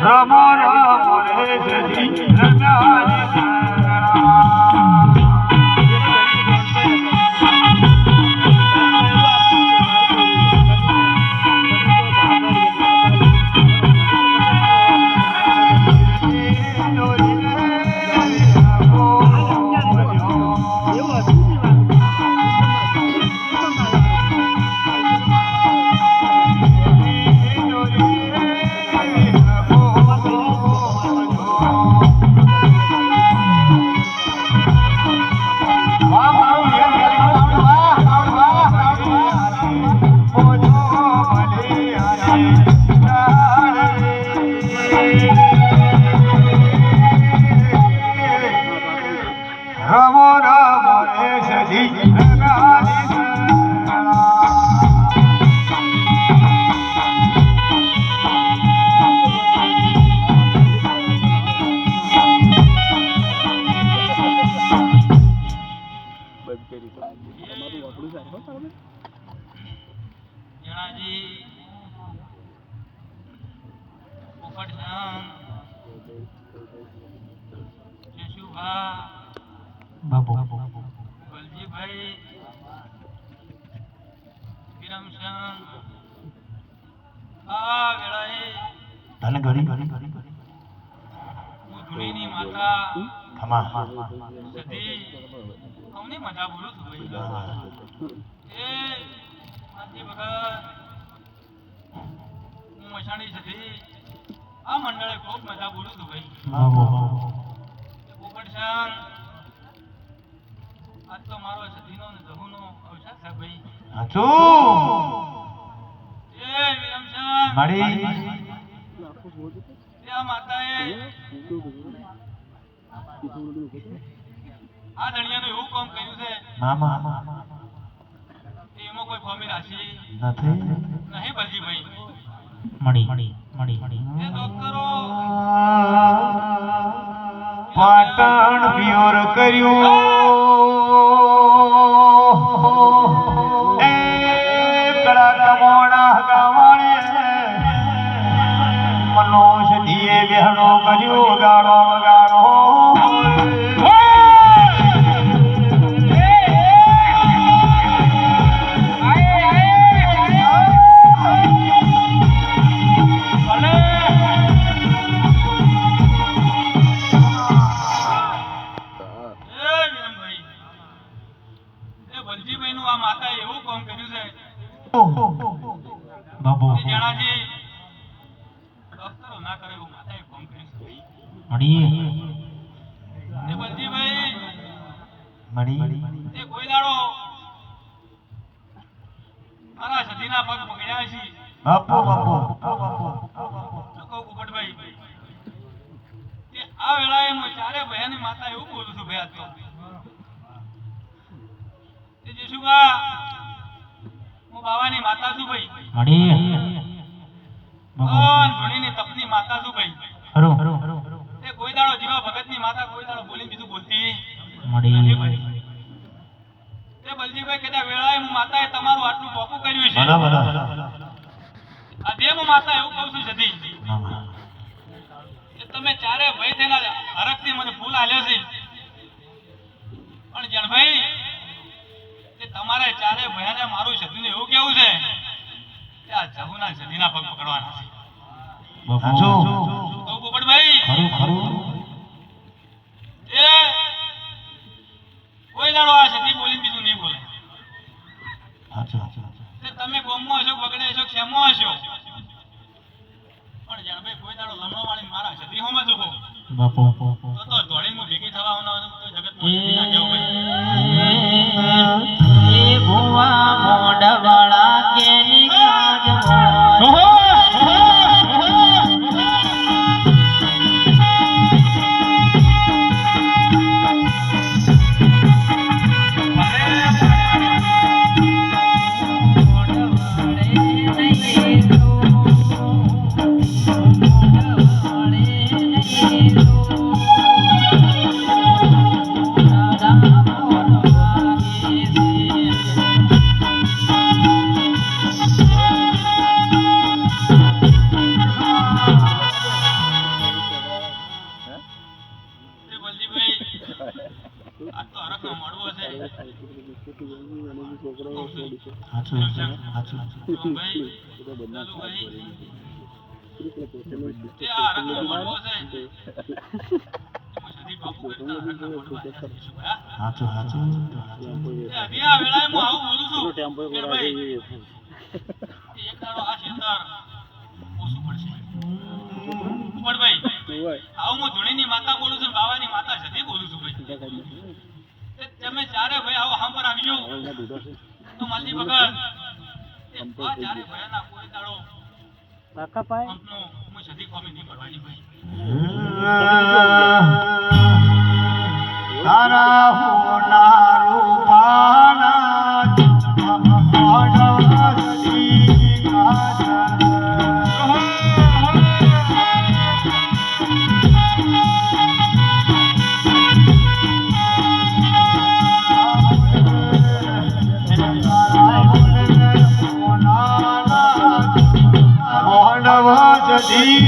રમો રમો રે સજી રંગારી રમો રમો રે સજી રંગારી બાપુ વલજીભાઈ વિરમશન આ વેળાએ તને ઘડી હું ધૂળીની માતા ખમા સતી અમને મજા બોલું છું ભાઈ એ આજી વગર હું મશાણી સતી આ મંડળે ખૂબ મજા બોલું છું ભાઈ પોપટશાહ આજ તો મારો સતીનો ને જહુનો અવસાદ છે ભાઈ હાચો એ વિરમશન મારી ત્યાં માતાએ આ ધણિયાનું એવું કામ કર્યું છે મામા એમાં કોઈ ફોમી રાશી નથી નહીં બલજીભાઈ મળી એ ડોક્ટરો પાટણ પ્યોર કર્યું એ કડા કમોણા ગાવાણે મનોજ દીએ બેહણો કર્યું ગાળો ગાળો વલજીભાઈ નું આ માતાએ એવું કામ કર્યું છે બાપુ એ જણાજી ડોક્ટરો ના કરે એવું માતાએ કામ કર્યું છે મળી એ વલજીભાઈ મળી એ કોઈ દાડો મારા સતીના પગ પકડ્યા છે બાપુ તો કહું પોપટભાઈ એ આ વેળાએ હું ચારે બહેની માતા એવું બોલું છું ભાઈ આજ તો એ જેશુબા હું બાવાની માતા છું ભાઈ મળી ધૂણીની તપની માતા છું ભાઈ હરો એ કોઈ દાડો જીવા ભગતની માતા કોઈ દાડો બોલી બીજું બોલતી મળી એ બલજીભાઈ કદાચ વેળાએ હું માતાએ તમારું આટલું ટોપું કર્યું છે બરાબર આ બે હું માતા એવું કહું છું સતી કે તમે ચારે ભાઈ થયેલા હરખથી મને ફૂલ આલ્યો છે પણ જણભાઈ કે તમારે ચારે ભાઈને મારું સતીને એવું કેવું છે કે આ જહુના સતીના પગ પકડવાના છે હાચો તો પોપટભાઈ ખરું એ કોઈ દાડો આ સતી બોલી બીજું નહીં બોલે હાચો તે તમે ગોમમાં હશો બગડે હશો ક્ષેમમાં હશો પણ જણભાઈ કોઈ દાડો લમણો વાળી મારા સતી હોમ જ હો બાપુ તો ધોળીમાં ભેગી થવા આવવાનો તો જગતમાં સતી ના કેવું ભાઈ એ ભુવા મોઢવાળા કેની કાજ સાચું ભાઈ લાલુભાઈ, તે આ હરખનો મળવો છે સદી બાપુ કરતા હરખનો મળવા છે કેશુભા. સાચું સાચું તે હજી આ વેળાએ હું આવું બોલું છું કે ભાઈ એક દાડો આ શેતર ઓછું પડશે પણ ભાઈ આવું હું ધૂણીની માતા બોલું છું, બાવાની માતા સદી બોલું છું ભાઈ. તે તમે ચારે ભાઈ આવો હાંભર આવજો તો માલજી ભગત એ આ ચારે ભયાના કોઈ દાડો અંતનો હું સદી કોમી નહીં પડવાની ભાઈ. તારા હોના રૂપાના સદી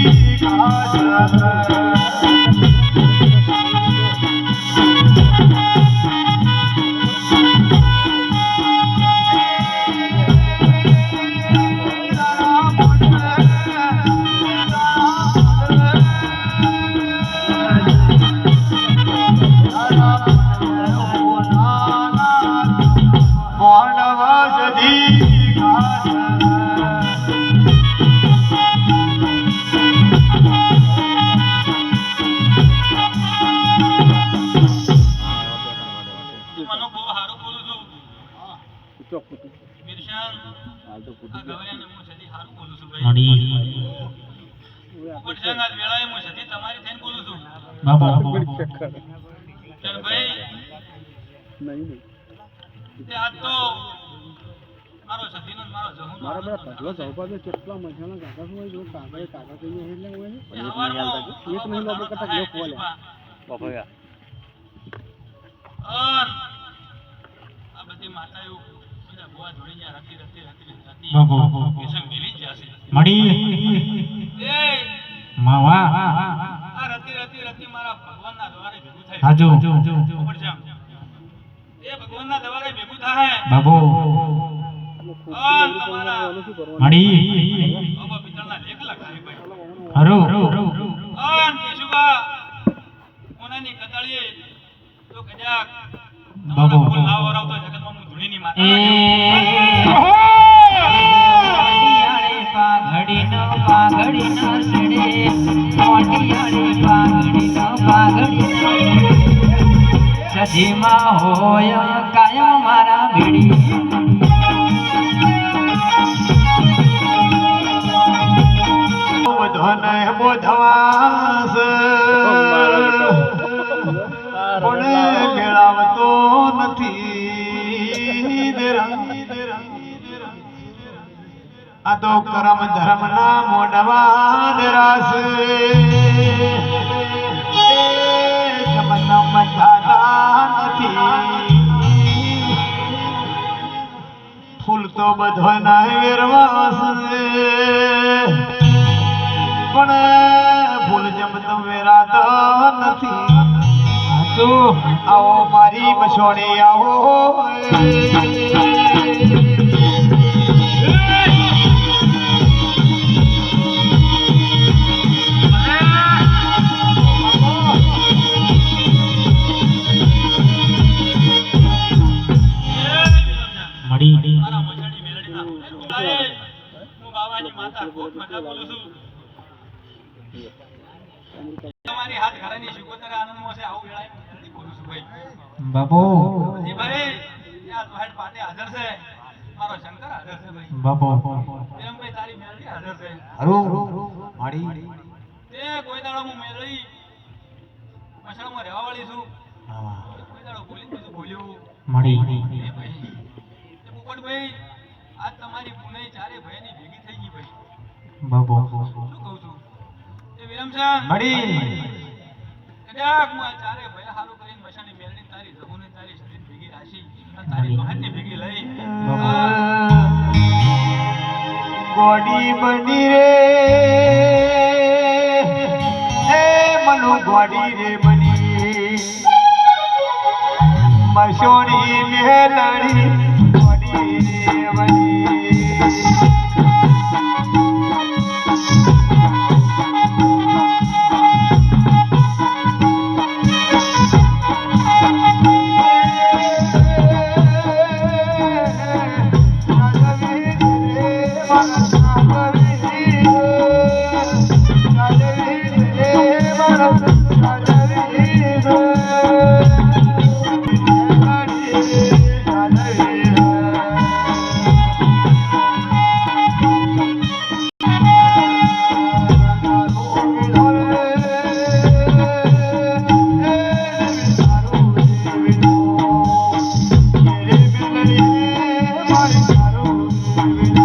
મને બહુ સારું બોલું છું મિર્શાન, આ ગવરિયાને હું સદી સારું બોલું છું ભાઈ. મળી ઉપરસંગ આજ વેળાએ હું સદી તમારી થઈને બોલું છું બાબા ચાલ ભાઈ. તે આજ તો મારો સદીનો ને મારો જહુનો મારા બધા પહેલો જવપાદે કેટલા મજાના કાકા શું હોય કાકા કાકા કઈ નહીં એટલે હોય એ હવારમાં એક નહીં લોબો કરતા લેખ બોલે બાપા આ બધી માતાઓ બધા બોવા જોડી ગયા રતી બાબા કેસંગ મિલી જ જશે. મળી એ માવા આ રતી મારા ભગવાનના દ્વારે ભેગું થાય હાજો ઉપરજામ. એ ભગવાનના દ્વારે ભેગું થાય બાબો આ તમારા મળી બાબા પિત્તળના લેખ લખાય ભાઈ. હરો આ કેશુભા કોનાની કતાળીએ તો કદાચ બાબો. તમારા ફૂલ ના વરાવતો જગતમાં હું ધૂળીની માતા એ પાઘડીનો પાઘડીનો સડે મોટિયાળી પાઘડીનો પાઘડીનો સજીમાં હોય કાયમ મારા ભીડી બધાને બોધવાસ કોને મેળાવતો નથી આ તો કરમ ધર્મ ના મોઢવા નિરાશ નથી ફૂલ તો બધો ના વેરવાસ પણ ફૂલ જેમ તમે વેરાતો નથી. આવો મારી બસોડી આવો મળી મારા મજાની મેલડીના અરે હું બાવાની માતા ખૂબ મજા બોલું છું. તમારી હાથ ઘરાની શુકોતર આનંદમાં છે આવું વેળાએ હું મેલડી બોલું છું ભાઈ. બાબો જી ભાઈ આ દોહેડ પાટે હાજર છે, મારો શંકર હાજર છે ભાઈ. બાબો પ્રેમભાઈ તારી મેલડી હાજર છે. હરો મારી તે કોઈ દાડો હું મેલડી મસાળમાં રહેવા વાળી છું, કોઈ દાડો બોલી બીજું બોલ્યું મળી એ ભાઈ. તે પોપટભાઈ આજ તમારી પુનઈ ચારે ભાઈની ભેગી થઈ ગઈ ભાઈ. બાબો શું કહું છું એ વિરમસન મળી કદાચ હું આ ચારે ભાઈ હારું કરીને મસાની મેલડી તારી જગુને તારી શરીર ભેગી રાશી અને તારી દોહાની ભેગી લઈ ગોડી બની રે એ મનો ગોડી રે બની મસોડી મેલડી ગોડી રે બની જય